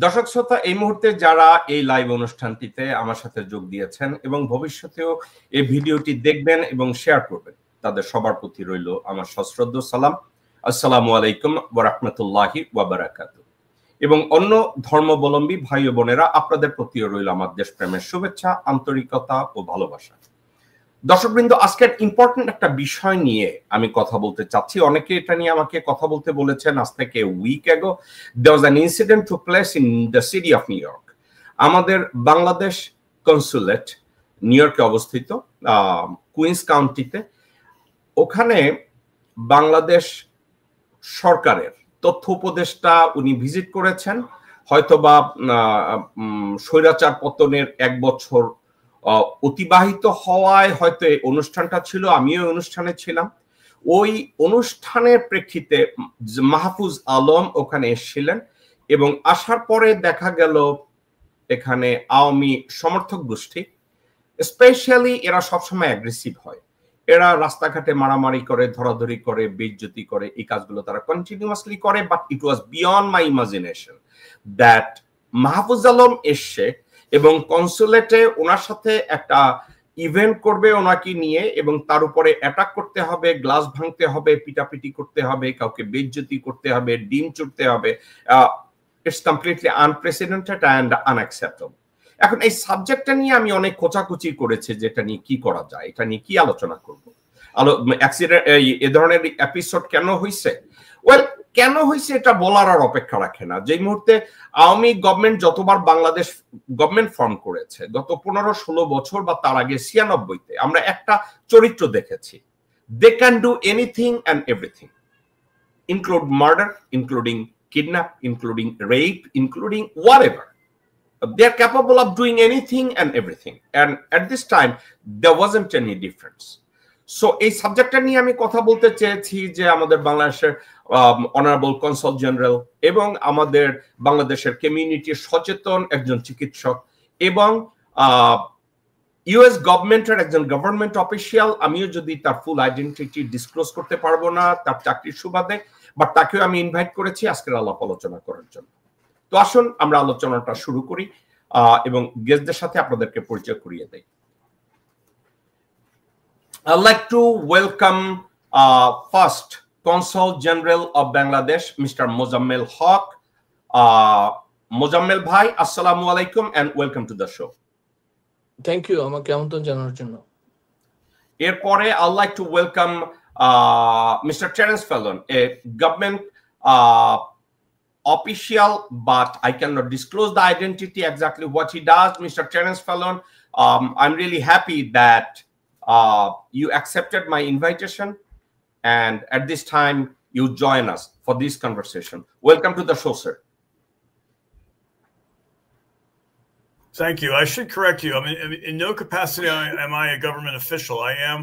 দর্শক শ্রোতা, এই মুহূর্তে যারা এই লাইভ অনুষ্ঠানটিতে আমার সাথে যোগ দিয়েছেন এবং ভবিষ্যতেও এই ভিডিওটি দেখবেন এবং শেয়ার করবেন, তাদের সবার প্রতি রইল আমার সশ্রদ্ধ সালাম। আসসালামু আলাইকুম ওয়া রাহমাতুল্লাহি ওয়া বারাকাতুহু। এবং অন্য ধর্মাবলম্বী ভাই ও বোনেরা, আপনাদের প্রতিও রইল আমার দেশপ্রেমের শুভেচ্ছা, আন্তরিকতা ও ভালোবাসা। দর্শকবৃন্দ, আজকের ইম্পর্টেন্ট একটা বিষয় নিয়ে আমি কথা বলতে চাচ্ছি। অনেকে এটা নিয়ে আমাকে কথা বলতে বলেছেন। আজ থেকে week ago there was an incident took place in the city of New York. আমাদের বাংলাদেশ কনসুলেট নিউ ইয়র্কে অবস্থিত, কুইন্স কাউন্টিতে। ওখানে বাংলাদেশ সরকারের তথ্য উপদেষ্টা উনি ভিজিট করেছেন। হয়তোবা স্বৈরাচার পতনের 1 বছর অতিবাহিত হওয়ায় হয়তো এই অনুষ্ঠানটা ছিল, আমিও অনুষ্ঠানে ছিলাম। ওই অনুষ্ঠানের প্রেক্ষিতে মাহফুজ আলম ওখানে এসেছিলেন এবং আসার পরে দেখা গেল এখানে আওয়ামী সমর্থক গোষ্ঠী, স্পেশালি এরা সবসময় অ্যাগ্রেসিভ হয়। এরা রাস্তাঘাটে মারামারি করে, ধরাধরি করে, বেইজ্জতি করে, এই কাজগুলো তারা কন্টিনিউয়াসলি করে। But it was beyond my imagination that Mahfuz Alam এসে এবং কনসুলেটে ওনার সাথে একটা ইভেন্ট করবে ওনাকে নিয়ে, এবং তার উপরে অ্যাটাক করতে হবে, গ্লাস ভাঙতে হবে, পিটাপিটি করতে হবে, কাউকে বেইজ্জতি করতে হবে, ডিম চুটতে হবে। It's completely unprecedented and unacceptable. এখন এই সাবজেক্টটা নিয়ে আমি অনেক খোঁচাখুচি করেছি যে এটা নিয়ে কি করা যায়, এটা নিয়ে কি আলোচনা করব। এ ধরনের এপিসোড কেন হয়েছে? ওয়েল, কেন হয়েছে এটা বলার আর অপেক্ষা রাখে না। যে মুহূর্তে আওয়ামী গভর্নমেন্ট যতবার বাংলাদেশ গভর্নমেন্ট ফর্ম করেছে, গত 15-16 বছর বা তার আগে 96-তে, আমরা একটা চরিত্র দেখেছি, they can do anything and everything, include murder, including kidnap, including rape, including whatever. They are capable of doing anything and everything, and at this time there wasn't any difference. So এই সাবজেক্টটা নিয়ে আমি কথা বলতে চেয়েছি যে আমাদের বাংলাদেশের অনারেবল কনসাল জেনারেল এবং আমাদের বাংলাদেশের কমিউনিটির সচেতন একজন চিকিৎসক এবং ইউএস গভর্নমেন্টের একজন গভর্নমেন্ট অফিসিয়াল, আমিও যদি তার ফুল আইডেন্টিটি ডিসক্লোজ করতে পারবো না তার চাকরির সুবাদে, বাট তাকেও আমি ইনভাইট করেছি আজকের আলাপ আলোচনা করার জন্য। তো আসুন আমরা আলোচনাটা শুরু করি এবং গেস্টদের সাথে আপনাদেরকে পরিচয় করিয়ে দেই। I'd like to welcome first Consul General of Bangladesh, Mr. Mozammel Haq. Mozammel bhai, assalamu alaikum and welcome to the show. Thank you, আমাকে আমন্ত্রণ জানানোর জন্য। এরপরে I'd like to welcome Mr. Terence Fallon, a government official, but I cannot disclose the identity exactly what he does. Mr. Terence Fallon, I'm really happy that you accepted my invitation, and at this time you join us for this conversation. Welcome to the show, sir. Thank you. I should correct you. I mean, in no capacity am I a government official. I am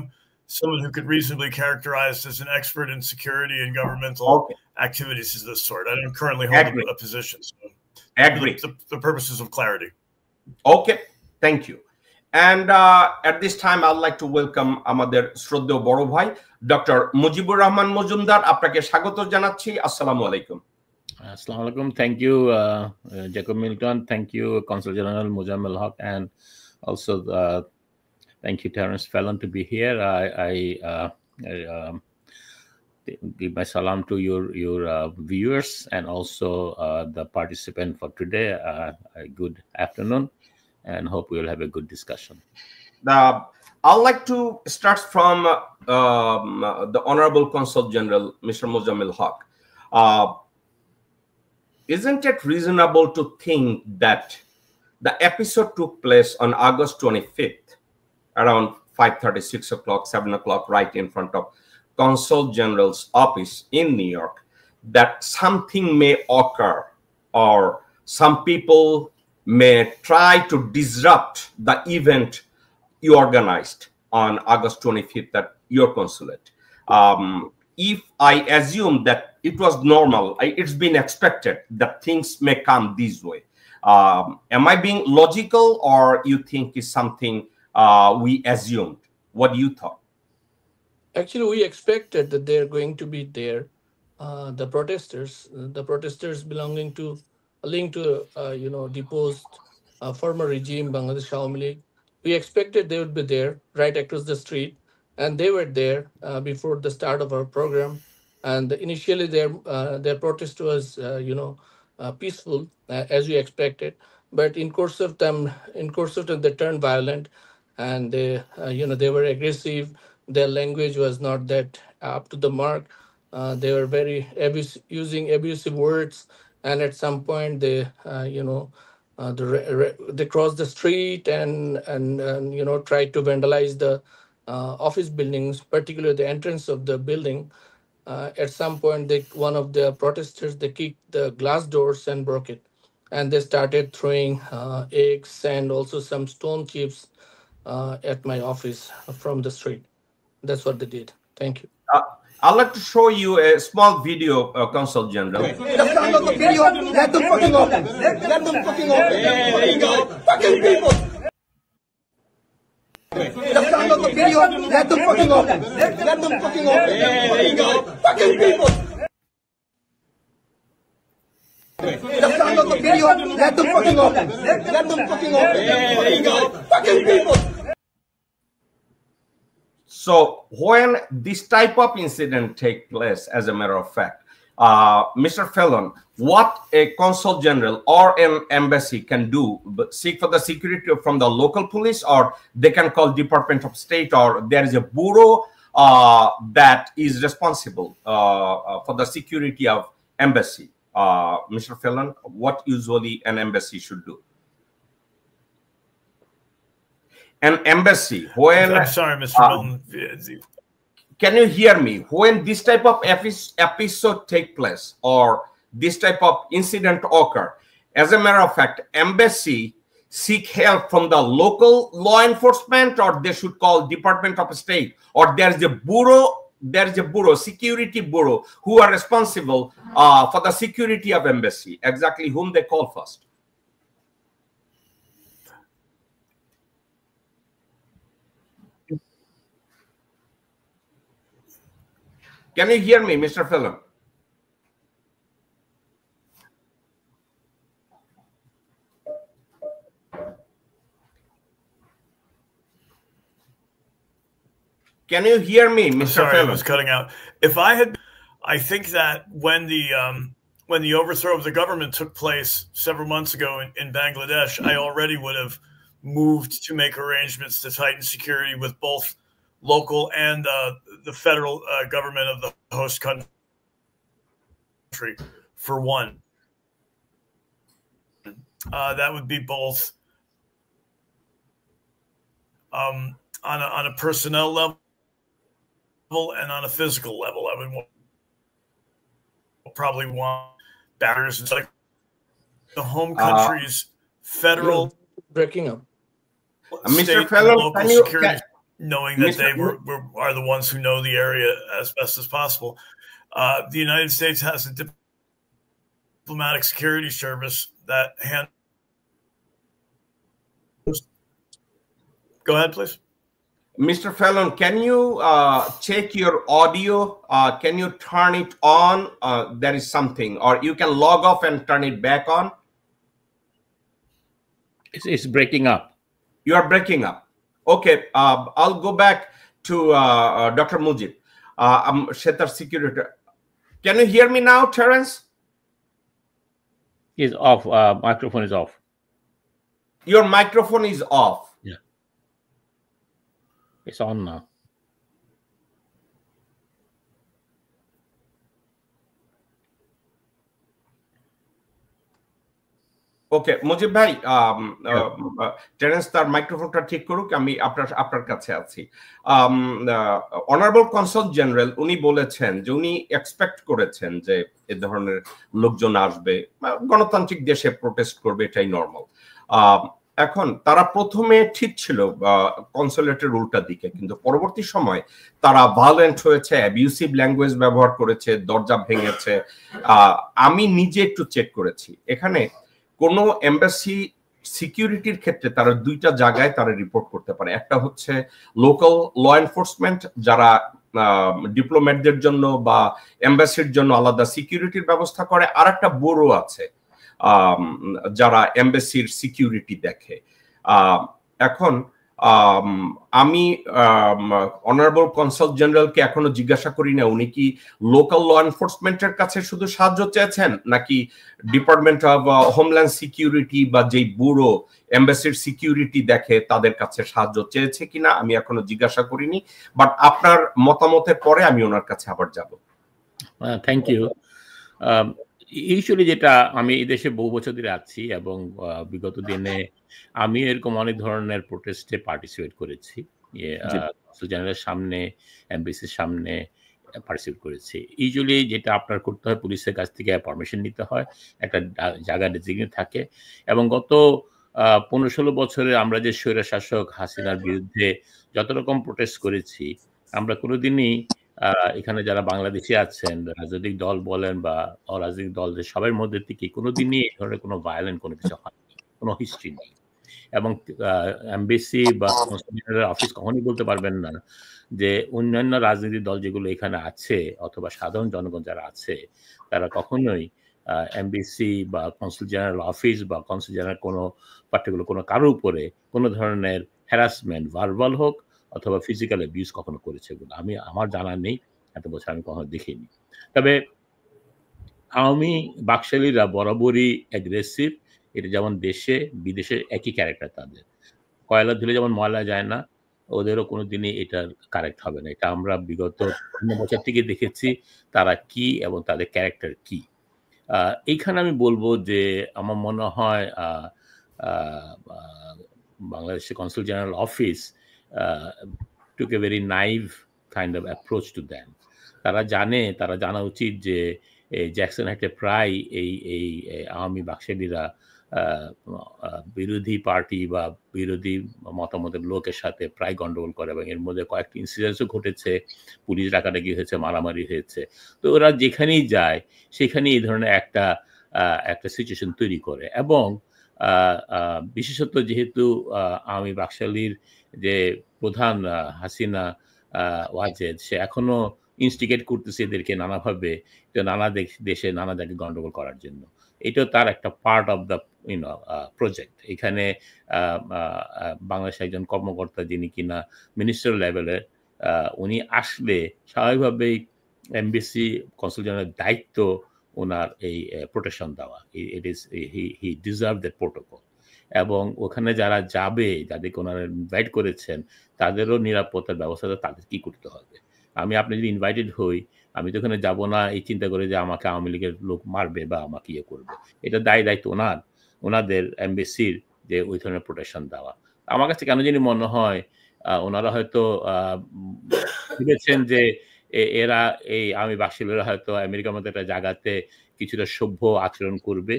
someone who could reasonably characterized as an expert in security and governmental activities of this sort. I don't currently hold a position. So the purposes of clarity. Okay, thank you. And at this time, I'd like to welcome আমাদের শ্রদ্ধেয় বড় ভাই doctor Mujibur Rahman Majumdar. আপনাকে স্বাগত জানাচ্ছি। আসসালামু আলাইকুম। Assalamu alaikum. Thank you, Jacob Milton. Thank you, Consul General Mozammel Haq, and also thank you, Terence Fallon, to be here. I give my salam to your viewers and also the participant for today. Good afternoon, and hope we will have a good discussion. I'd like to start from the Honorable Consul General, Mr. Mozammel Haq. Isn't it reasonable to think that the episode took place on August 25th, around 5:30, 6 o'clock, 7 o'clock, right in front of Consul General's office in New York, that something may occur or some people may try to disrupt the event you organized on August 25th at your consulate? If I assume that it was normal, it's been expected that things may come this way, am I being logical, or you think is something we assumed? What do you thought? Actually, we expected that they're going to be there. The protesters belonging to linked to, deposed former regime, Bangladesh Awami League. We expected they would be there right across the street, and they were there before the start of our program. And initially, their protest was, peaceful as we expected. But in course of time, they turned violent, and they were aggressive. Their language was not that up to the mark. They were very using abusive words, and at some point they they crossed the street and tried to vandalize the office buildings, particularly the entrance of the building. At some point, one of the protesters, they kicked the glass doors and broke it, and they started throwing eggs and also some stone chips at my office from the street. That's what they did. Thank you. I'd like to show you a small video, Consul General. Let them fucking open. Let them fucking open. Yeah, there you go. Fucking people. The video. Let them fucking open. Let them fucking open. Yeah, there you go. Fucking people. The video. Let them fucking open. Let them fucking open. Yeah, there you go. Fucking people. So when this type of incident take place, as a matter of fact, Mr. Fallon, what a consul general or an embassy can do, seek for the security from the local police, or they can call Department of State, or there is a bureau that is responsible for the security of embassy. Mr. Fallon, what usually an embassy should do? An embassy, when... I'm sorry, Mr. Milton. Can you hear me? When this type of episode take place, or this type of incident occur, as a matter of fact, embassy seek help from the local law enforcement, or they should call Department of State, or there's a bureau, security bureau, who are responsible for the security of embassy. Exactly whom they call first? Can you hear me, Mr. Fallon? Can you hear me, Mr. Sorry, Fallon? I was cutting out. I think that when the overthrow of the government took place several months ago in Bangladesh, I already would have moved to make arrangements to tighten security with both local and the federal government of the host country. For one, that would be both on a personnel level and on a physical level. I would probably want barriers inside the home country's federal breaking up. Mr. Fallon, local security. Knowing that they are the ones who know the area as best as possible. The United States has a diplomatic security service that handles. Go ahead, please. Mr. Fallon, can you check your audio? Can you turn it on? There is something, or you can log off and turn it back on. It's breaking up. You are breaking up. Okay, I'll go back to Dr. Mujib. Shetar Security. Can you hear me now, Terence? He's off. Microphone is off. Your microphone is off. Yeah. It's on now. ওকে মুজিব ভাই, Terence তার মাইক্রোফোনটা ঠিক করুক, আমি আপনার কাছে আছি। Honourable consul general উনি বলেছেন যে উনি এক্সপেক্ট করেছেন যে এ ধরনের লোকজন আসবে, গণতান্ত্রিক দেশে প্রোটেস্ট করবে, এটাই নর্মাল। এখন তারা প্রথমে ঠিক ছিল কনসুলেটের উল্টা দিকে, কিন্তু পরবর্তী সময় তারা ভায়োলেন্ট হয়েছে, অ্যাবিউসিভ ল্যাঙ্গুয়েজ ব্যবহার করেছে, দরজা ভেঙেছে। আমি নিজে একটু চেক করেছি, এখানে কোনো এমবাসি সিকিউরিটির ক্ষেত্রে তারা দুইটা জায়গায় তারা রিপোর্ট করতে পারে। একটা হচ্ছে লোকাল ল এনফোর্সমেন্ট, যারা ডিপ্লোম্যাটদের জন্য বা এমবাসির জন্য আলাদা সিকিউরিটির ব্যবস্থা করে, আর একটা ব্যুরো আছে যারা এমবাসির সিকিউরিটি দেখে। এখন আমি অনারেবল কনসাল জেনারেলকে এখনো জিজ্ঞাসা করি না উনি কি লোকাল ল এনফোর্সমেন্টের কাছে শুধু সাহায্য চেয়েছেন নাকি ডিপার্টমেন্ট অফ হোমল্যান্ড সিকিউরিটি বা যেই ব্যুরো এমবাসির সিকিউরিটি দেখে তাদের কাছে সাহায্য চেয়েছে কিনা আমি এখনো জিজ্ঞাসা করিনি, বাট আপনার মতামতের পরে আমি ওনার কাছে আবার যাব। Thank you. ইউজুয়ালি যেটা আমি এই দেশে বহু বছর ধরে আছি এবং বিগত দিনে আমি এরকম অনেক ধরনের প্রোটেস্টে পার্টিসিপেট করেছি, কনসাল জেনারেলের সামনে, এমবাসির সামনে পার্টিসিপেট করেছি। ইউজুয়ালি যেটা আপনার করতে হয় পুলিশের কাছ থেকে পারমিশন নিতে হয়, একটা জায়গা ডেজিগনেট থাকে, এবং গত 15-16 বছরে আমরা যে স্বৈর শাসক হাসিনার বিরুদ্ধে যত রকম প্রোটেস্ট করেছি আমরা কোনোদিনই এখানে যারা বাংলাদেশি আছেন রাজনৈতিক দল বলেন বা অরাজনৈতিক দলদের সবার মধ্যে থেকে কোনোদিনই এই ধরনের কোনো ভায়োলেন্ট কোনো কিছু হয়নি, কোনো হিস্ট্রি নেই। এবং এমবাসি বা কনসুলেটের অফিস কখনোই বলতে পারবেন না যে অন্যান্য রাজনৈতিক দল যেগুলো এখানে আছে অথবা সাধারণ জনগণ যারা আছে তারা কখনোই এমবাসি বা কনসুল জেনারেল অফিস বা কনসুল জেনারেল কোনো পার্টিকুলার কোনো কারোর উপরে কোনো ধরনের হ্যারাসমেন্ট ভার্বাল হোক অথবা ফিজিক্যাল অ্যাবিউজ কখনো করেছে বলে আমার জানা নেই, এত বছর আমি কখনো দেখিনি। তবে আওয়ামী বাকশালীরা বরাবরই অ্যাগ্রেসিভ, এটা যেমন দেশে বিদেশে একই ক্যারেক্টার তাদের। কয়লা ধুলে যেমন ময়লা যায় না, ওদেরও কোনো দিনই এটার কারেক্ট হবে না। এটা আমরা বিগত 5 বছর থেকে দেখেছি তারা কি এবং তাদের ক্যারেক্টার কি। এইখানে আমি বলবো যে আমার মনে হয় বাংলাদেশের console general office took a very naive kind of approach to them. তারা জানা উচিত যে জ্যাকসন হাইটে প্রায় এই আওয়ামী বাকশালীরা বিরোধী পার্টি বা বিরোধী মতামতের লোকের সাথে প্রায় গন্ডগোল করে এবং এর মধ্যে কয়েকটি ইনসিডেন্টসও ঘটেছে, পুলিশ ডাকাডাকি হয়েছে, মারামারি হয়েছে। তো ওরা যেখানেই যায় সেখানেই এই ধরনের একটা সিচুয়েশন তৈরি করে। এবং বিশেষত যেহেতু আওয়ামী বাকশালীর যে প্রধান হাসিনা ওয়াজেদ সে এখনো ইনস্টিগেট করতেছে এদেরকে নানাভাবে নানা দেশে নানা জায়গায় গন্ডগোল করার জন্য। এটাও তার একটা পার্ট অফ দ্য প্রজেক্ট। এখানে বাংলাদেশের একজন কর্মকর্তা যিনি কিনা মিনিস্টার লেভেলে উনি আসলে স্বাভাবিকভাবেই এমবাসি কনসুল জেনারেলের দায়িত্ব ওনার এই প্রোটেকশন দেওয়া। It is he deserve that protocol. এবং ওখানে যারা যাবে যাদেরকে ওনারা ইনভাইট করেছেন তাদেরও নিরাপত্তার ব্যবস্থা তাদের কি করতে হবে। আপনি যদি ইনভাইটেড হই আমি তো ওখানে যাবো না এই চিন্তা করে যে আমাকে আওয়ামী লীগের লোক মারবে বা আমাকে ইয়ে করবে। এটা দায়িত্ব ওনাদের এমবাসির যে ওই ধরনের প্রোটেকশন দেওয়া। আমার কাছে কেন জানি মনে হয় ওনারা হয়তো ভেবেছেন যে এরা আওয়ামী বাকশালীরা হয়তো আমেরিকার মতো একটা জায়গাতে কিছুটা সভ্য আচরণ করবে,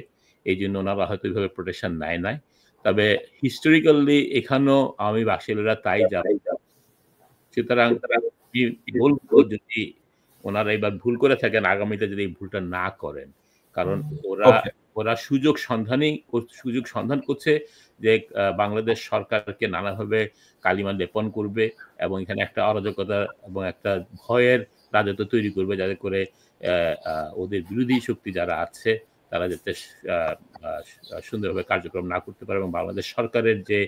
এই জন্য ওনারা হয়তো এইভাবে প্রোটেকশন নেয় নাই। তবে হিস্টোরিক্যালি এখানেও আওয়ামী বাকশালীরা তাই যাবে। সুতরাং বলবো যদি ওনারা এবার ভুল করে থাকেন আগামীতে যদি এই ভুলটা না করেন, কারণ ওরা সুযোগ সন্ধান করছে যে বাংলাদেশ সরকারকে নানাভাবে কালিমা লেপন করবে এবং এখানে একটা অরাজকতা এবং একটা ভয়ের রাজত্ব তৈরি করবে যাতে করে ওদের বিরোধী শক্তি যারা আছে তারা যাতে সুন্দরভাবে কার্যক্রম না করতে পারে এবং বাংলাদেশ সরকারের যে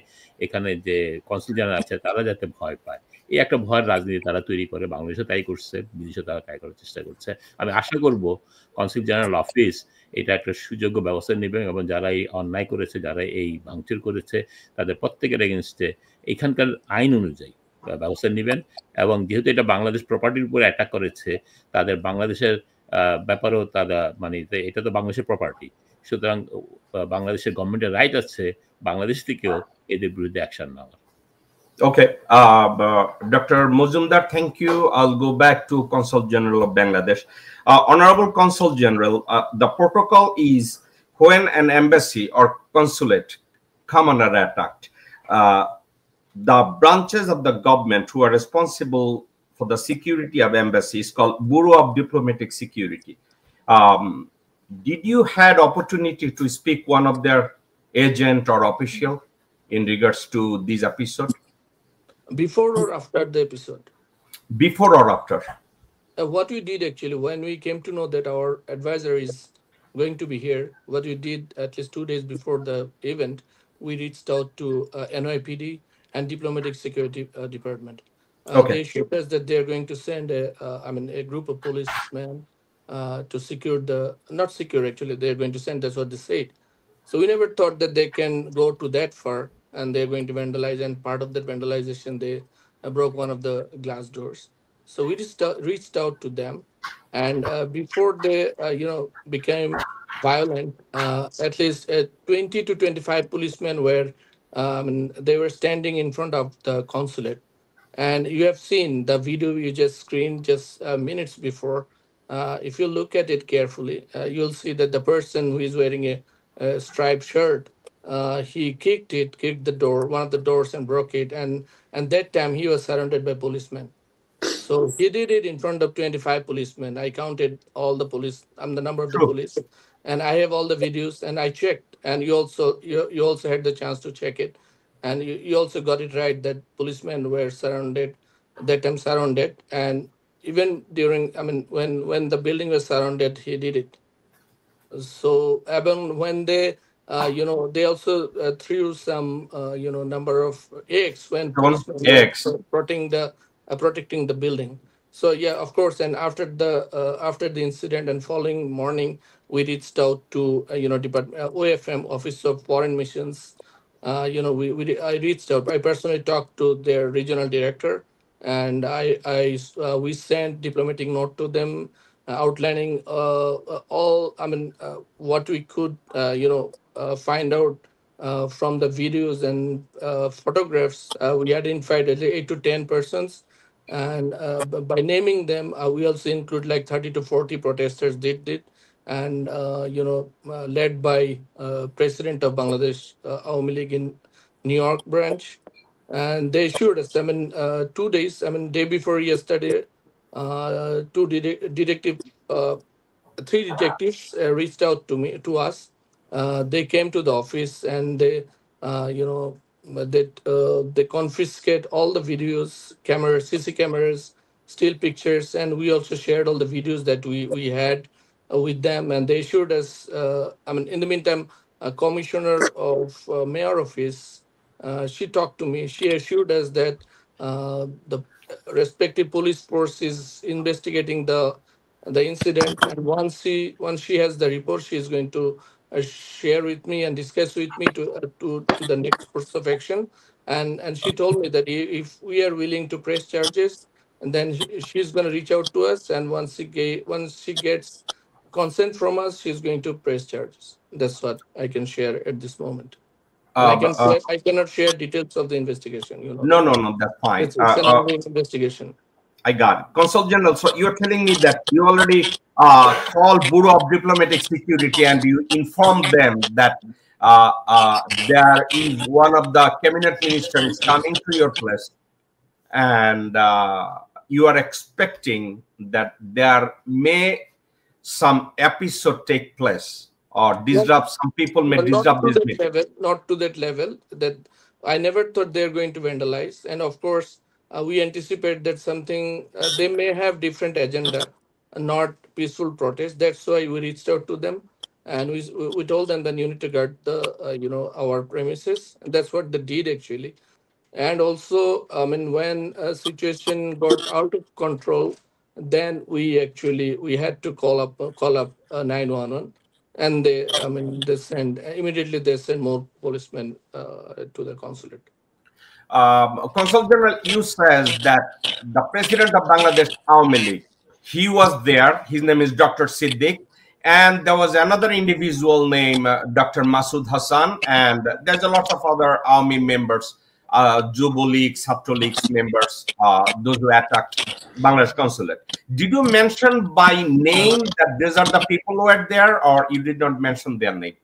এখানে যে কনসুল জেনারেল আছে তারা যাতে ভয় পায়, এই একটা ভয়ের রাজনীতি তারা তৈরি করে। বাংলাদেশে তাই করছে, বিদেশে তারা তাই করার চেষ্টা করছে। আমি আশা করব কনসুল জেনারেল অফিস এটা একটা সুযোগ্য ব্যবস্থা নেবে এবং যারা এই অন্যায় করেছে, যারা এই ভাঙচুর করেছে তাদের প্রত্যেকের এগেনস্টে এখানকার আইন অনুযায়ী ব্যবস্থা নেবেন। এবং যেহেতু এটা বাংলাদেশ প্রপার্টির উপরে অ্যাটাক করেছে তাদের বাংলাদেশের ব্যাপারেও তারা এটা তো বাংলাদেশের প্রপার্টি, সুতরাং বাংলাদেশের গভর্নমেন্টের রাইট আছে বাংলাদেশ থেকেও এদের বিরুদ্ধে অ্যাকশন নেওয়ার। Okay, Dr. Muzumdar, thank you. I'll go back to Consul General of Bangladesh. Honorable Consul General, the protocol is when an embassy or consulate come under attack, the branches of the government who are responsible for the security of embassy is called Bureau of Diplomatic Security. Did you had opportunity to speak one of their agent or official in regards to this episode? Before or after the episode? Before or after? What we did actually, when we came to know that our advisor is going to be here, what we did at least 2 days before the event, we reached out to NYPD and Diplomatic Security Department. They assured us that they're going to send a group of policemen to secure not secure actually, they're going to send, that's what they said. So we never thought that they can go to that far and they're going to vandalize, and part of that vandalization, they broke one of the glass doors. So we just reached out to them, and before they, became violent, at least 20 to 25 policemen were, they were standing in front of the consulate. And you have seen the video you just screened just minutes before. If you look at it carefully, you'll see that the person who is wearing a striped shirt, he kicked the door, one of the doors, and broke it. And that time he was surrounded by policemen. So he did it in front of 25 policemen. I counted all the police, the number of the police, and I have all the videos, and I checked. And you also had the chance to check it, and you also got it right that policemen were surrounded, that time surrounded, and even during, when the building was surrounded, he did it. So when they, they also threw some, number of eggs when policemen were protecting the building. So yeah, of course. And after the incident and following morning, we reached out to Department OFM, Office of Foreign Missions. I reached out. I personally talked to their regional director, and we sent diplomatic note to them, outlining all. What we could find out from the videos and photographs. We identified 8 to 10 persons. And by naming them, we also include like 30 to 40 protesters did it, and led by President of Bangladesh Awami League in New York branch, and they assured us. 2 days. Day before yesterday, three detectives reached out to us. They came to the office, and they they confiscate all the videos, cameras, CC cameras, still pictures, and we also shared all the videos that we had with them, and they assured us. In the meantime, a commissioner of mayor office, she talked to me. She assured us that the respective police force is investigating the incident, and once she has the report, she is going to share with me and discuss with me to the next course of action. And she told me that if we are willing to press charges, and then she's going to reach out to us, and once she gets consent from us, she's going to press charges. That's what I can share at this moment. I cannot share details of the investigation. No, that's fine. It's an ongoing investigation. I got it. Consul General, so you're telling me that you already called Bureau of Diplomatic Security and you informed them that there is one of the cabinet ministers coming to your place, and you are expecting that there may some episode take place or disrupt, some people may disrupt this meeting. Not to that level. That I never thought they're going to vandalize, and of course, we anticipate that something they may have different agenda, not peaceful protest. That's why we reached out to them, and we told them that you need to guard the our premises. And that's what they did actually. And also, when a situation got out of control, then we had to call up 911, and they send more policemen to the consulate. Consul General, you says that the president of Bangladesh Awami League, he was there. His name is Dr. Siddiq, and there was another individual named Dr. Masood Hassan, and there's a lot of other Awami members, Jubo League, Chhatro League members, those who attacked Bangladesh consulate. Did you mention by name that these are the people who are there, or you did not mention their name?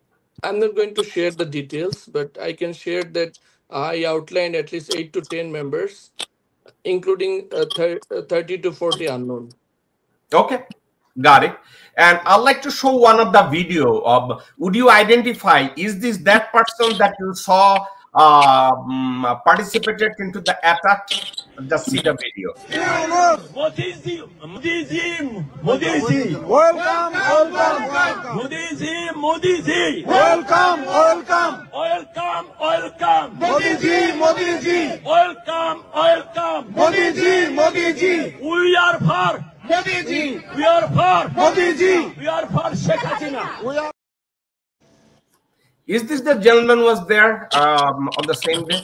I'm not going to share the details, but I can share that I outlined at least 8 to 10 members, including 30 to 40 unknown. Okay, got it. And I'd like to show one of the video of, would you identify, is this that person that you saw participated into the attack? Just see the video. Modi ji, Modi ji, Welcome, welcome, welcome. Modi ji, Modi ji, Welcome, welcome. welcome, welcome, Modi ji, Modi ji. welcome, welcome. Modi ji, Modi ji. We are for, Modi ji. we are for, Modi ji. we are for Sheikh Hasina. We are Is this the gentleman was there on the same day?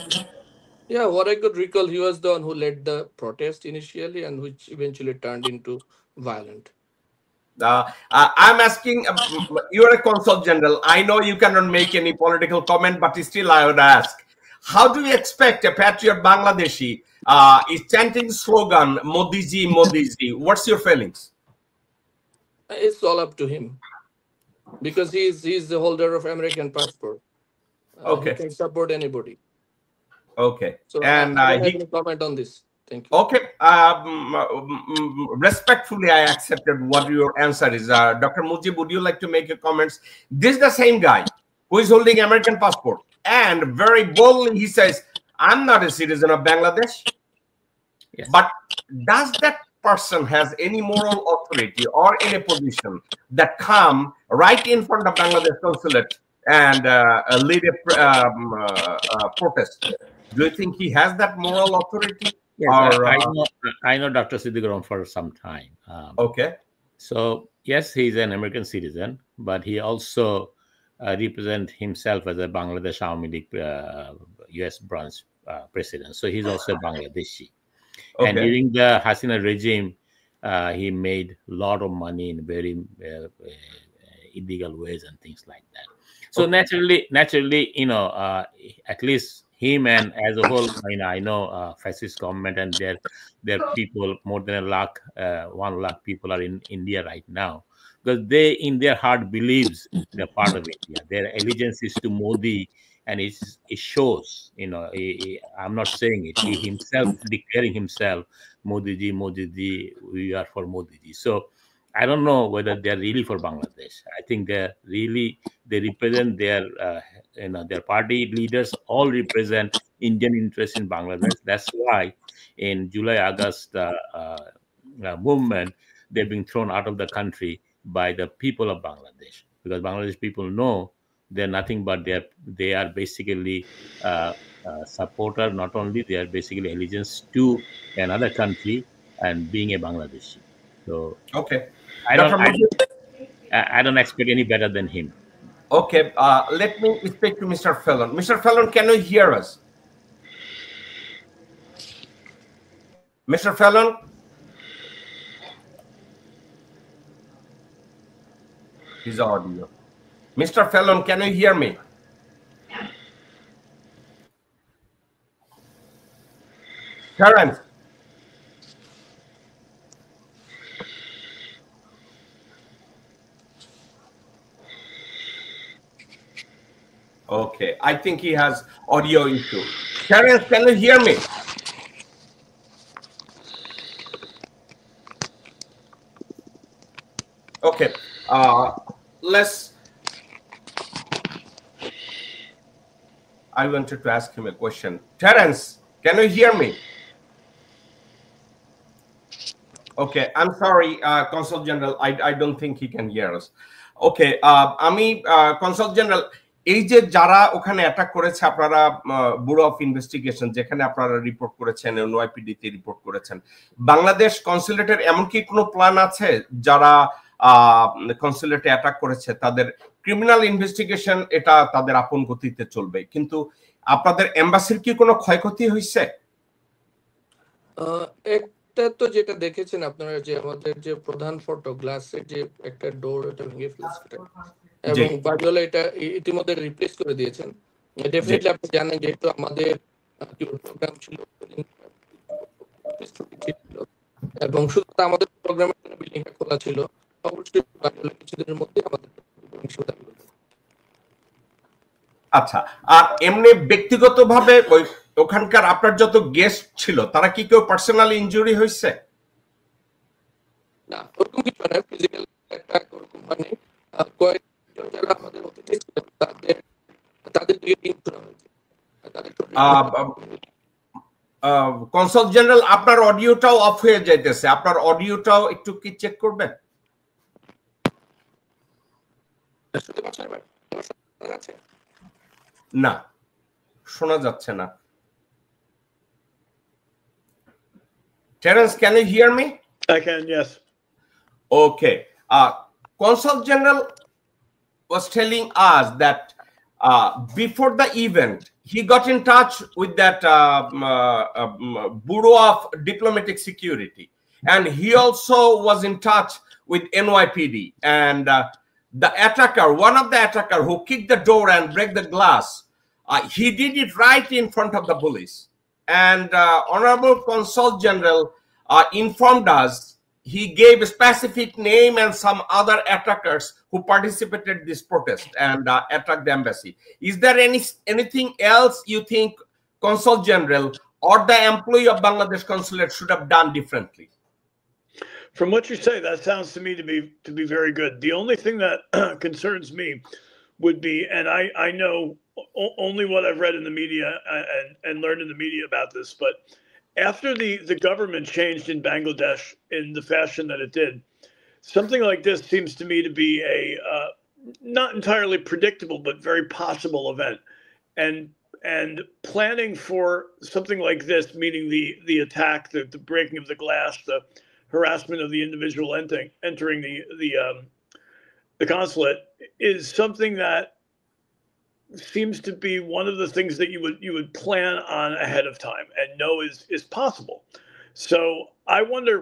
Yeah, what I could recall, he was the one who led the protest initially and which eventually turned into violent. I'm asking, you're a consul general. I know you cannot make any political comment, but still I would ask, how do you expect a patriot Bangladeshi is chanting slogan, Modi ji, Modi ji? What's your feelings? It's all up to him because he's the holder of American passport. Okay. He can support anybody. Okay. So And I don't have any comment on this. Thank you. okay, respectfully, I accepted what your answer is. Dr. Mujib, would you like to make your comments? This is the same guy who is holding American passport, and very boldly he says, "I'm not a citizen of Bangladesh." Yes. But does that person has any moral authority or any position that come right in front of Bangladesh consulate and lead a protest? Do you think he has that moral authority? Yes, Or, I know Dr. Siddiquar for some time. Okay. So yes, he's an American citizen, but he also represents himself as a Bangladesh Awami League U.S. branch president. So he's also a Bangladeshi. And Okay. during the Hasina regime, he made a lot of money in very illegal ways and things like that. So naturally, you know, at least him and as a whole, you know, I know fascist government and their people, more than 1 lakh people are in India right now, because they in their heart believes they're part of India. Their allegiance is to Modi, and it shows. You know, I'm not saying it. He himself declaring himself, Modi ji, we are for Modi ji. So I don't know whether they're really for Bangladesh. I think they represent their their party leaders all represent Indian interests in Bangladesh. That's why in July August movement they're being thrown out of the country by the people of Bangladesh, because Bangladesh people know they're nothing but they are basically supporter. Not only they are basically allegiance to another country and being a Bangladeshi. So Okay. I don't expect any better than him. Okay, let me speak to Mr. Fallon. Mr. Fallon, can you hear us? Mr. Fallon? His audio. Mr. Fallon, can you hear me? Terence? Okay, I think he has audio issue. Terence, can you hear me? Okay, I wanted to ask him a question. Terence, can you hear me? Okay, I'm sorry, Consul General, I don't think he can hear us. Okay, আমি Consul General, এই যে যারা ওখানে attack করেছে, আপনারা bureau of investigation যেখানে আপনারা report করেছেন, NYPD তে রিপোর্ট করেছেন, বাংলাদেশ কনসুলেটের এমন কি কোনো প্ল্যান আছে যারা কনসুলেটে অ্যাটাক করেছে তাদের ক্রিমিনাল ইনভেস্টিগেশন এটা তাদের আপন গতিতে চলবে, কিন্তু আপনাদের এমবাসির কি কোনো ক্ষয়ক্ষতি হয়েছে? একটা তো যেটা দেখেছেন আপনারা যে আমাদের যে প্রধান ফটো গ্লাসের যে একটা ডোর এটা ভেঙে ফেলেছে এবং বাড়িওয়ালা এটা ইতিমধ্যে রিপ্লেস করে দিয়েছেন। ডেফিনেটলি আপনি জানেন যেহেতু আমাদের প্রোগ্রাম ছিল এবং শুধু আমাদের প্রোগ্রামের জন্য বিল্ডিংটা খোলা ছিল, অবশ্যই বাড়িওয়ালা কিছুদিনের মধ্যে আমাদের আচ্ছা, আর এমনি ব্যক্তিগতভাবে ওখানকার আপনার যত গেস্ট ছিল তারা কি কেউ পার্সোনালি ইনজুরি হয়েছে? না, ওরকম কিছু না, ফিজিক্যাল অ্যাটাক ওরকম মানে কয়েকজন যারা আমাদের অতিথি ছিল তাদের দিকে টিম করা হয়েছে। কনসাল জেনারেল আপনার অডিওটাও অফ হয়ে যাইতেছে, আপনার অডিওটাও একটু কি চেক করবেন? না, শোনা যাচ্ছে না। Terence, can you hear me? I can, yes. Okay. Consul General was telling us that before the event, he got in touch with that Bureau of Diplomatic Security, and he also was in touch with NYPD. And the attacker, one of the attacker who kicked the door and break the glass, he did it right in front of the police. And Honorable Consul General informed us he gave a specific name and some other attackers who participated in this protest and attacked the embassy. Is there anything else you think Consul General or the employee of Bangladesh Consulate should have done differently? From what you say, that sounds to me to be very good. The only thing that concerns me would be, and I know only what I've read in the media and learned in the media about this, but after the government changed in Bangladesh in the fashion that it did, something like this seems to me to be a not entirely predictable but very possible event. And planning for something like this, meaning the attack, the breaking of the glass, the harassment of the individual entering the consulate, is something that seems to be one of the things that you would plan on ahead of time and know is possible. So I wonder,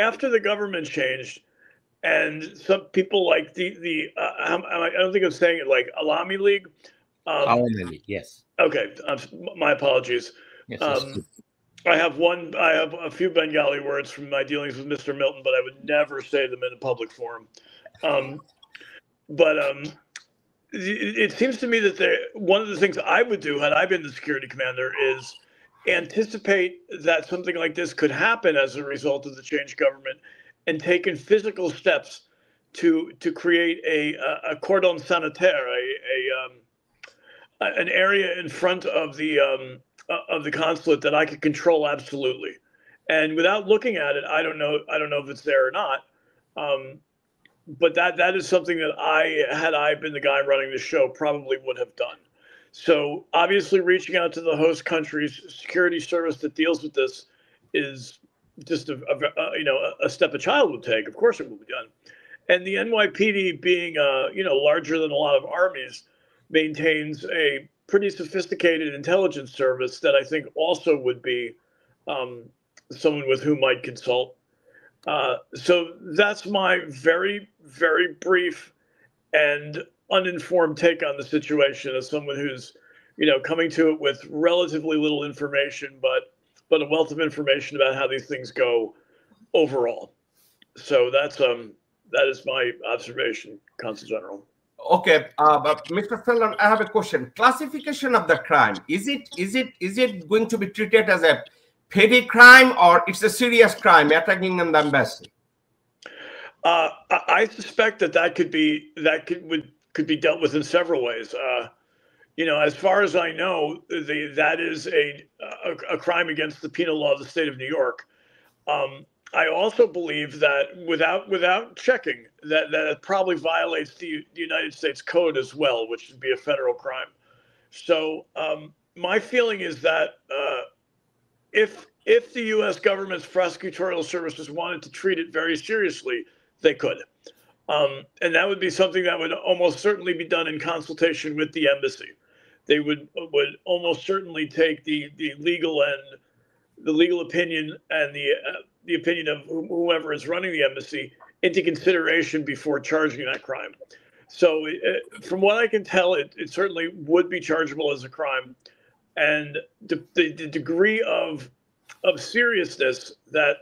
after the government changed, and some people like I don't think I'm saying it like Awami League. Awami League, yes. Okay, my apologies. Yes, I have a few Bengali words from my dealings with Mr. Milton, but I would never say them in a public forum. It seems to me that one of the things I would do had I been the security commander is anticipate that something like this could happen as a result of the changed government and taken physical steps to create a cordon sanitaire, an area in front of the consulate that I could control absolutely. And without looking at it, I don't know if it's there or not. But that is something that had I been the guy running the show, probably would have done. So obviously reaching out to the host country's security service that deals with this is just a step a child would take. Of course it will be done. And the NYPD being larger than a lot of armies maintains a pretty sophisticated intelligence service that I think also would be someone with whom I'd consult. So that's my very, very brief and uninformed take on the situation as someone who's, coming to it with relatively little information, but a wealth of information about how these things go overall. So that is my observation, Consul General. Okay, but Mr. Felon, I have a question. Classification of the crime, is it going to be treated as a petty crime or it's a serious crime, attacking an embassy? I suspect that could be dealt with in several ways. As far as I know, that is a crime against the penal law of the state of New York. I also believe that without checking that it probably violates the United States Code as well, which would be a federal crime. So my feeling is that if the U.S. government's prosecutorial services wanted to treat it very seriously, they could. And that would be something that would almost certainly be done in consultation with the embassy. They would almost certainly take the legal opinion and the opinion of whoever is running the embassy into consideration before charging that crime. So from what I can tell, it certainly would be chargeable as a crime. And the degree of seriousness that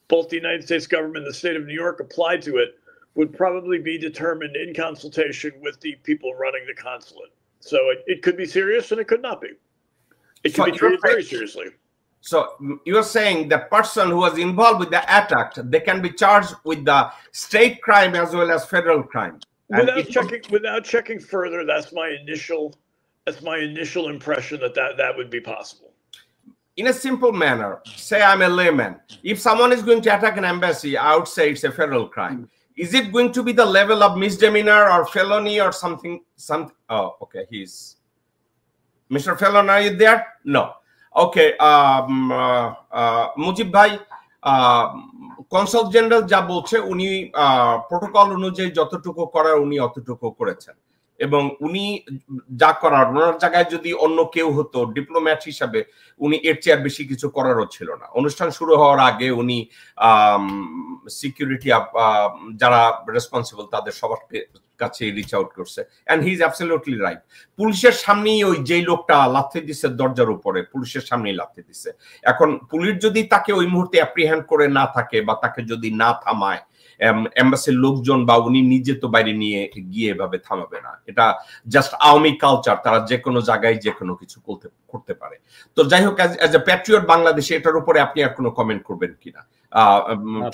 both the United States government and the state of New York applied to it would probably be determined in consultation with the people running the consulate. So it could be serious and it could not be. It could be treated very seriously. So you're saying the person who was involved with the attack, they can be charged with the state crime as well as federal crime. Without checking further, that's my initial impression that would be possible. in a simple manner, say I'm a layman. If someone is going to attack an embassy, I would say it's a federal crime. Is it going to be the level of misdemeanor or felony or something? Oh, okay. He's Mr. Felon. Are you there? No. Okay. Mujib bhai, consul general যা বলছে উনি protocol অনুযায়ী যতটুকু করার উনি অতটুকু করেছেন এবং উনি যা করার ওনার জায়গায় যদি অন্য কেউ হতো ডিপ্লোম্যাট হিসাবে উনি এর চেয়ে বেশি কিছু করারও ছিল না। অনুষ্ঠান শুরু হওয়ার আগে উনি সিকিউরিটি যারা রেসপন্সিবল তাদের সবার কাছে রিচ আউট করছে and he is absolutely right. পুলিশের সামনেই ওই যেই লোকটা লাথি দিচ্ছে দরজার উপরে পুলিশের সামনেই লাথি দিচ্ছে। এখন পুলিশ যদি তাকে ওই মুহূর্তে অ্যাপ্রিহেন্ড করে না থাকে বা তাকে যদি না থামায় এম্বাসির লোকজন বা উনি নিজে তো বাইরে নিয়ে গিয়ে এভাবে থামাবে না। এটা জাস্ট আওয়ামী কালচার, তারা যে কোনো জায়গায় যে কোনো কিছু করতে পারে। তো যাই হোক, অ্যাজ এ প্যাট্রিয়ট বাংলাদেশে এটার উপরে আপনি আর কোনো কমেন্ট করবেন কিনা?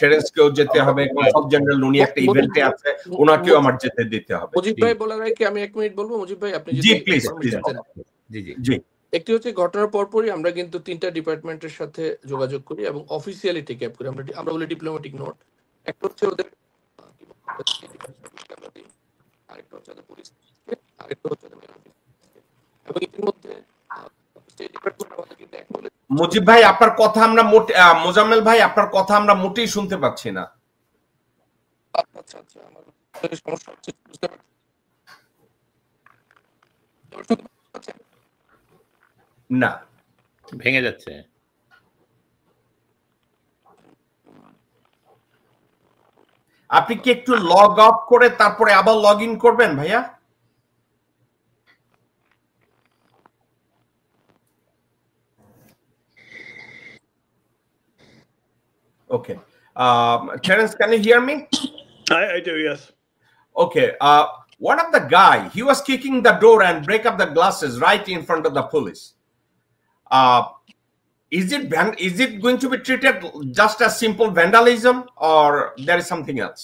টেরেন্সকেও যেতে হবে, কনসাল জেনারেল উনি একটা ইভেন্টে আছে, ওনাকেও আমার যেতে দিতে হবে। মুজিব ভাই বলার আগে আমি 1 মিনিট বলবো। মুজিব ভাই আপনি জি প্লিজ জি। একটি হচ্ছে ঘটনার পরপরই আমরা কিন্তু 3টা ডিপার্টমেন্টের সাথে যোগাযোগ করি এবং অফিসিয়ালি টেক আপ করি। আমরা বলি ডিপ্লোম্যাটিক নোট। একটা হচ্ছে ওদের আরেকটা হচ্ছে ওদের পুলিশ, আরেকটা হচ্ছে এবং এর মধ্যে স্টেট ডিপার্টমেন্ট আমাদের কিন্তু মুজিব ভাই আপনার কথা আমরা মোজাম্মেল ভাই আপনার কথা আমরা মোটেই শুনতে পাচ্ছি না। আচ্ছা আমার সমস্যা হচ্ছে বুঝতে পারছেন না, ভেঙে যাচ্ছে। আপনি কি একটু লগ আউট করে তারপরে আবার লগ ইন করবেন ভাইয়া? Okay. Terence, can you hear me? I do, yes. Okay. One of the guy, he was kicking the door and break up the glasses right in front of the police. Is it going to be treated just as simple vandalism, or there is something else?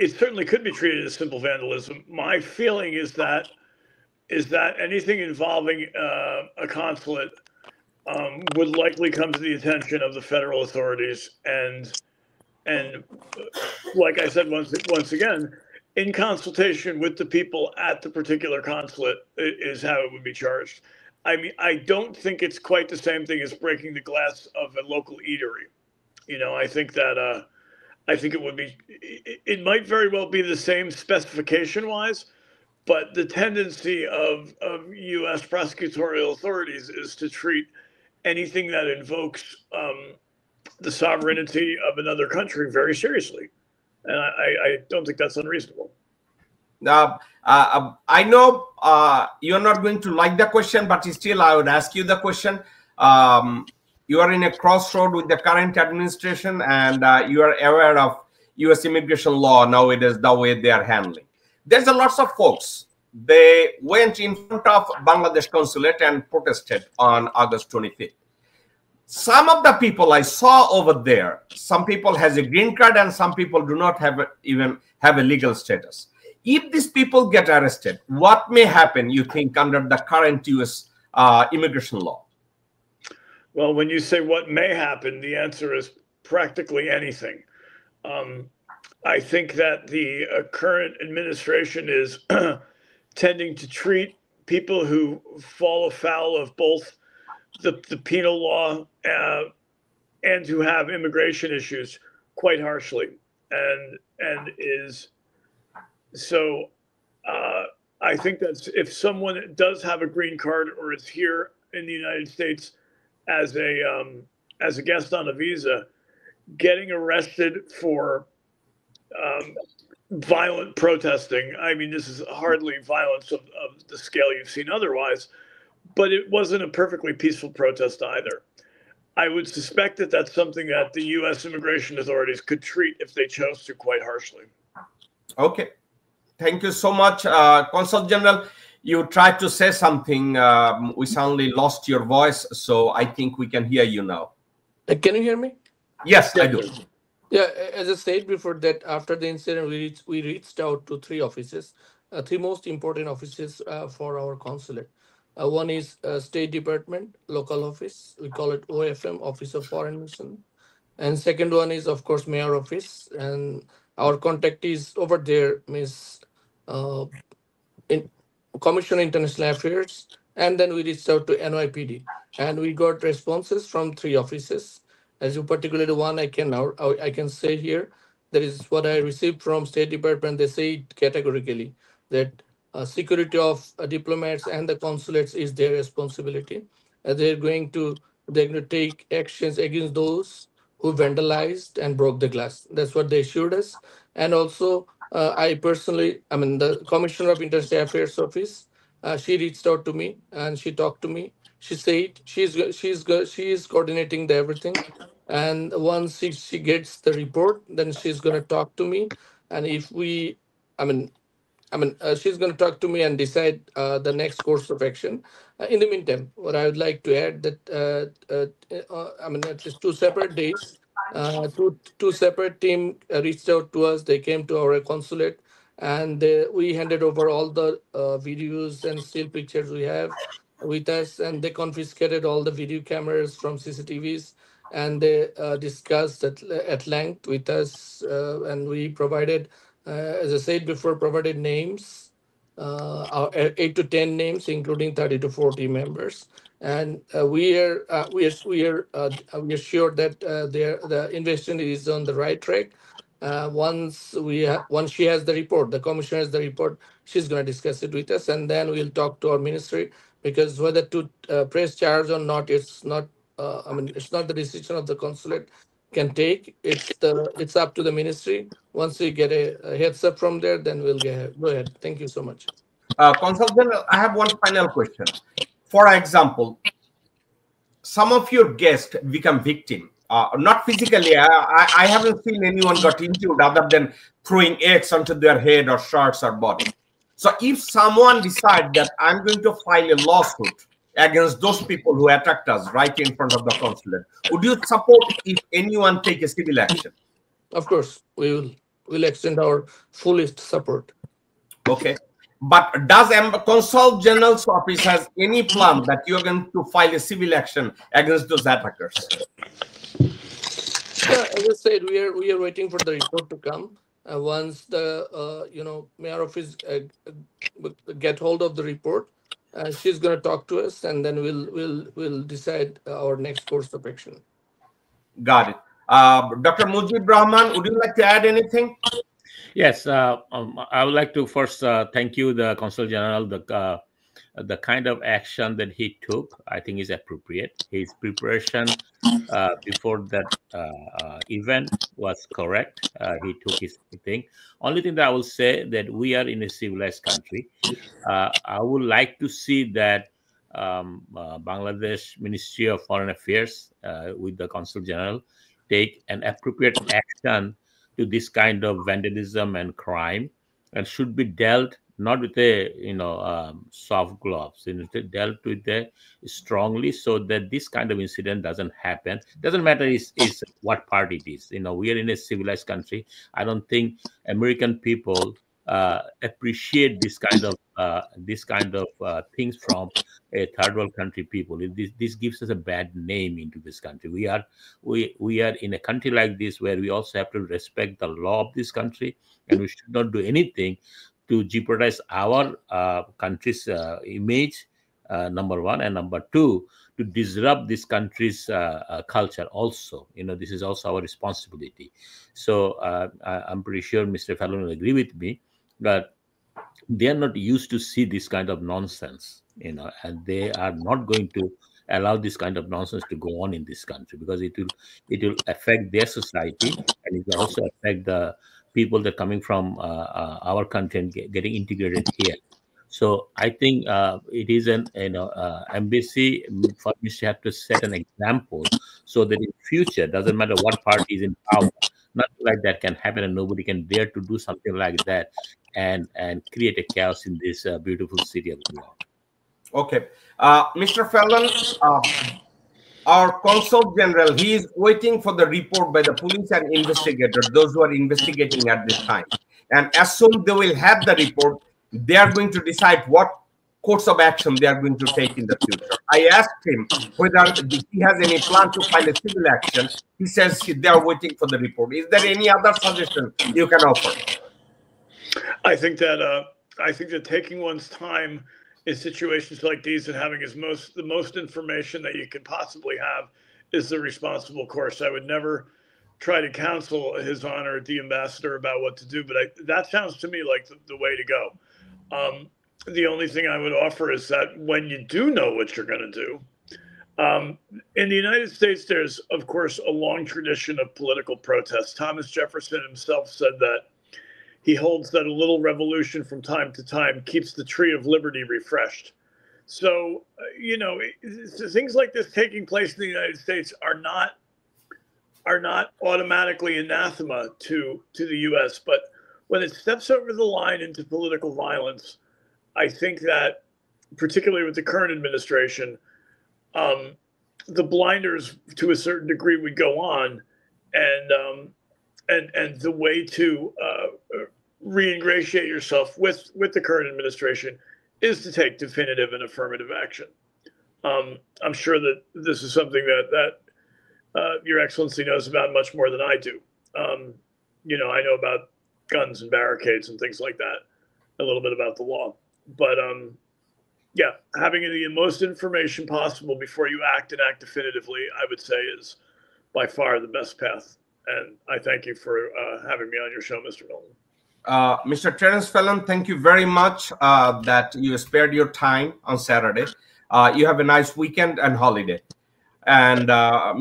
It certainly could be treated as simple vandalism. My feeling is that anything involving a consulate would likely come to the attention of the federal authorities, and like I said once again, in consultation with the people at the particular consulate is how it would be charged. I mean, I don't think it's quite the same thing as breaking the glass of a local eatery. You know, I think it would be, it might very well be the same specification-wise, but the tendency of U.S. prosecutorial authorities is to treat anything that invokes the sovereignty of another country very seriously. And I don't think that's unreasonable. I know you're not going to like the question, but still I would ask you the question. You are in a crossroad with the current administration, and you are aware of U.S. immigration law nowadays, the way they are handling. There's a lots of folks. They went in front of Bangladesh consulate and protested on August 25th. Some of the people I saw over there, some people has a green card and some people do not even have a legal status. If these people get arrested, what may happen, you think, under the current U.S. Immigration law? Well, when you say what may happen, the answer is practically anything. I think that the current administration is tending to treat people who fall afoul of both the penal law and who have immigration issues quite harshly, and is so. I think that if someone does have a green card or is here in the United States as a guest on a visa, getting arrested for violent protesting. I mean, this is hardly violence of the scale you've seen otherwise, but it wasn't a perfectly peaceful protest either. I would suspect that that's something that the U.S. immigration authorities could treat, if they chose to, quite harshly. Okay. Thank you so much. Consul General, you tried to say something. We suddenly lost your voice, so I think we can hear you now. Can you hear me? Yes, I do. Yeah, as I said before, that after the incident, we reached out to 3 offices, 3 most important offices for our consulate. One is State Department local office. We call it OFM, Office of Foreign Mission. And second one is, of course, Mayor Office. And our contact is over there, Miss uh, in Commission on International Affairs. And then we reached out to NYPD. And we got responses from 3 offices. As you particularly one, I can say here, that is what I received from State Department. They say it categorically that security of diplomats and the consulates is their responsibility. They're going to take actions against those who vandalized and broke the glass. That's what they assured us. And also, I personally, I mean, the Commissioner of International Affairs Office, she reached out to me and she talked to me. She said she is coordinating the everything, and once she gets the report, then she's gonna talk to me. And if we, I mean, she's going to talk to me and decide the next course of action. In the meantime, what I would like to add that at least 2 separate days, two separate team reached out to us. They came to our consulate, and we handed over all the videos and still pictures we have with us, and they confiscated all the video cameras from CCTVs, and they discussed at length with us, and we provided, as I said before, provided names, 8 to 10 names, including 30 to 40 members, and we are sure that the investigation is on the right track. Once she has the report, the commissioner has the report, she's going to discuss it with us, and then we'll talk to our ministry, because whether to press charge or not, it's not. It's not the decision of the consulate can take. It's up to the ministry. Once we get a heads up from there, then we'll go ahead. Thank you so much. Consul General, I have one final question. For example, some of your guests become victim. Not physically. I haven't seen anyone got injured other than throwing eggs onto their head or shirts or body. So if someone decides that I'm going to file a lawsuit against those people who attacked us right in front of the consulate, would you support if anyone take a civil action? Of course, we'll extend our fullest support. Okay. But does Consul General's office has any plan that you're going to file a civil action against those attackers? Yeah, as I said, we are waiting for the report to come. Once the mayor office get hold of the report, she's going to talk to us, and then we'll decide our next course of action. Got it. Dr. Mujib Rahman, would you like to add anything? Yes, I would like to first thank you, the Consul General. The kind of action that he took, I think, is appropriate. His preparation before that event was correct. He took his thing. Only thing that I will say that we are in a civilized country. I would like to see that Bangladesh Ministry of Foreign Affairs with the Consul General take an appropriate action to this kind of vandalism and crime, and should be dealt not with a soft gloves, dealt with it strongly, so that this kind of incident doesn't happen. Doesn't matter is what part it is. We are in a civilized country. I don't think American people appreciate this kind of things from a third world country people. This gives us a bad name into this country. We are in a country like this where we also have to respect the law of this country, and we should not do anything to jeopardize our country's image, number one, and number two, to disrupt this country's culture also. This is also our responsibility. So I'm pretty sure Mr. Fallon will agree with me that they are not used to see this kind of nonsense, and they are not going to allow this kind of nonsense to go on in this country, because it will affect their society, and it will also affect the people that are coming from our country and getting integrated here. So I think it is an embassy for which you have to set an example, so that in future, doesn't matter what party is in power, nothing like that can happen, and nobody can dare to do something like that and create a chaos in this beautiful city of New York. Okay, Mr. Fallon, our Consul General, he is waiting for the report by the police and investigators, those who are investigating at this time. And as soon as they will have the report, they are going to decide what course of action they are going to take in the future. I asked him whether he has any plan to file a civil action. He says they are waiting for the report. Is there any other suggestion you can offer? I think that taking one's time in situations like these and having the most information that you could possibly have is the responsible course. I would never try to counsel His Honor the Ambassador about what to do, but that sounds to me like the way to go. The only thing I would offer is that when you do know what you're going to do, in the United States, there's, of course, a long tradition of political protest. Thomas Jefferson himself said that he holds that a little revolution from time to time keeps the tree of liberty refreshed. So, things like this taking place in the United States are not automatically anathema to the U.S., but when it steps over the line into political violence, I think that, particularly with the current administration, the blinders to a certain degree would go on, and the way to re-ingratiate yourself with the current administration is to take definitive and affirmative action. I'm sure that this is something that Your Excellency knows about much more than I do. I know about guns and barricades and things like that, a little bit about the law. But yeah, having the most information possible before you act and act definitively, I would say, is by far the best path. And I thank you for having me on your show, Mr. Milton. Mr. Terence Fallon, thank you very much that you spared your time on Saturday. You have a nice weekend and holiday. And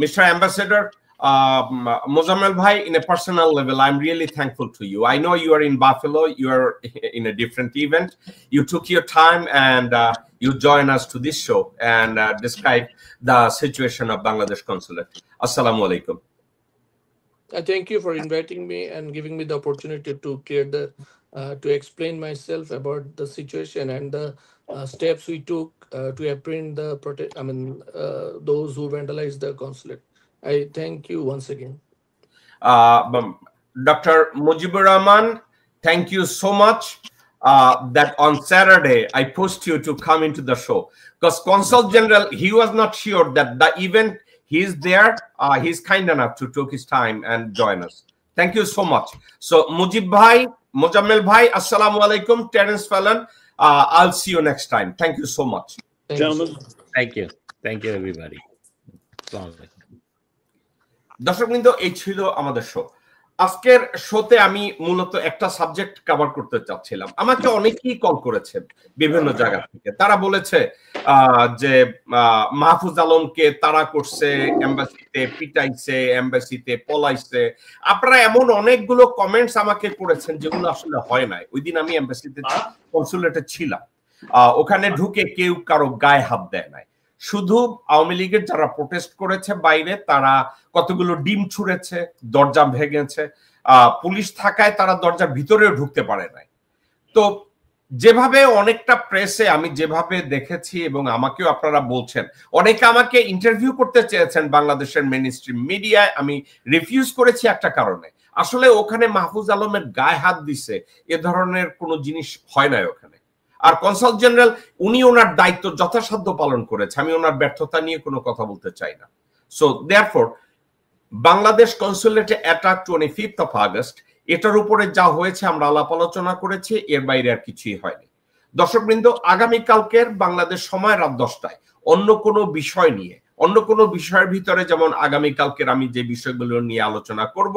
Mr. Ambassador, Mozammel Bhai, in a personal level, I'm really thankful to you. I know you are in Buffalo, you are in a different event. You took your time and you join us to this show and describe the situation of Bangladesh Consulate. Assalamu alaikum. Thank you for inviting me and giving me the opportunity to to explain myself about the situation and the steps we took to apprehend those who vandalized the consulate. I thank you once again. Dr. Mujibur Rahman, thank you so much that on Saturday I pushed you to come into the show, because Consul General, he was not sure that the event he's there. He's kind enough to take his time and join us. Thank you so much. So Mujib Bhai, Mozammel Bhai, Assalamu alaikum, Terence Fallon. I'll see you next time. Thank you so much. Gentlemen. Thank you. Thank you, everybody. দর্শকবৃন্দ, এই ছিল আমাদের show. আজকের শোতে আমি মূলত একটা subject cover করতে চাচ্ছিলাম। আমাকে অনেকেই কল করেছে বিভিন্ন জায়গা থেকে। তারা বলেছে যে মাহফুজ আলমকে তাড়া করছে, এমবাসিতে পিটাইছে, এমবাসিতে পলাইছে। আপনারা এমন অনেকগুলো কমেন্টস আমাকে করেছেন যেগুলো আসলে হয় নাই। ওই দিন আমি এমবাসিতে কনসুলেটে ছিলাম, ওখানে ঢুকে কেউ কারো গায়ে হাত দেয় নাই। শুধু আওয়ামী লীগের যারা প্রোটেস্ট করেছে বাইরে, তারা কতগুলো ডিম ছুঁড়েছে, দরজা ভেঙেছে। পুলিশ থাকায় তারা দরজার ভিতরেও ঢুকতে পারে নাই। তো যেভাবে অনেকটা প্রেসে আমি যেভাবে দেখেছি এবং আমাকেও আপনারা বলছেন, অনেকে আমাকে ইন্টারভিউ করতে চেয়েছেন বাংলাদেশের মেইনস্ট্রিম মিডিয়ায়, আমি রিফিউজ করেছি একটা কারণে। আসলে ওখানে মাহফুজ আলমের গায়ে হাত দিছে এ ধরনের কোনো জিনিস হয় নাই ওখানে। আর কনসাল জেনারেল উনি ওনার দায়িত্ব যথাসাধ্য পালন করেছে, আমি ওনার ব্যর্থতা নিয়ে কোনো কথা বলতে চাই না। সো দেয়ারফর বাংলাদেশ কনসুলেটে অ্যাটাক 25th of August, এটার উপরে যা হয়েছে আমরা আলাপ আলোচনা করেছি, এর বাইরে আর কিছুই হয়নি। দর্শকবৃন্দ, আগামীকালকের বাংলাদেশ সময় রাত 10টায় অন্য কোনো বিষয় নিয়ে, অন্য কোনো বিষয়ের ভিতরে, যেমন আগামীকালকের আমি যে বিষয়গুলো নিয়ে আলোচনা করব,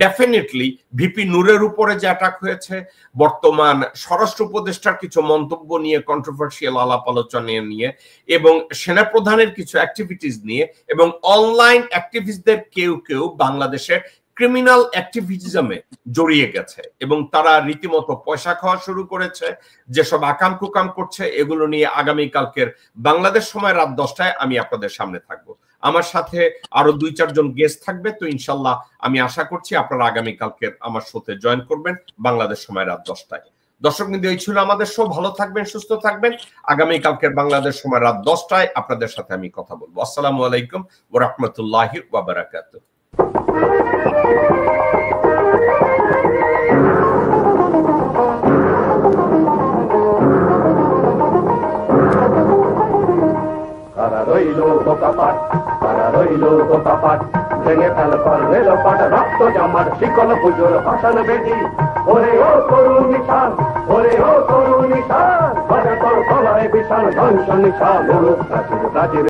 ডেফিনেটলি ভিপি নূরের উপরে যে অ্যাটাক হয়েছে, বর্তমান স্বরাষ্ট্র উপদেষ্টার কিছু মন্তব্য নিয়ে, কন্ট্রোভার্সিয়াল আলাপ আলোচনা নিয়ে, এবং সেনাপ্রধানের কিছু অ্যাক্টিভিটিস নিয়ে, এবং অনলাইন অ্যাক্টিভিস্টদের কেউ কেউ বাংলাদেশের ক্রিমিনাল অ্যাক্টিভিজমে জড়িয়ে গেছে এবং তারা রীতিমতো পয়সা খাওয়া শুরু করেছে, যেসব আকাম কুকাম করছে, এগুলো নিয়ে আগামীকালকের বাংলাদেশ সময় রাত 10টায় আমি আপনাদের সামনে থাকবো। আমার সাথে আরো 2-4 জন গেস্ট থাকবে। তো ইনশাল্লাহ আমি আশা করছি আপনারা আগামীকালকের আমার শোতে জয়েন করবেন বাংলাদেশ সময় রাত 10টায়। দর্শকবৃন্দ, এই ছিল আমাদের শো। ভালো থাকবেন, সুস্থ থাকবেন। আগামীকালকের বাংলাদেশ সময় রাত 10টায় আপনাদের সাথে আমি কথা বলবো। আসসালামু আলাইকুম ওয়া রাহমাতুল্লাহি ওয়া বারাকাতুহু। কাপাট তারা রইল গো কাপাট ভেঙে ফেল কর্ণে লোপাট রক্ত জমাট শিকল পুজোর ভাষণ বেদি ওরে ও তরুণ নিশান ওরে ও তরুণ নিশান বাজে তোর গলায় বিশাল ধ্বংস নিশান প্রাচীর প্রাচীর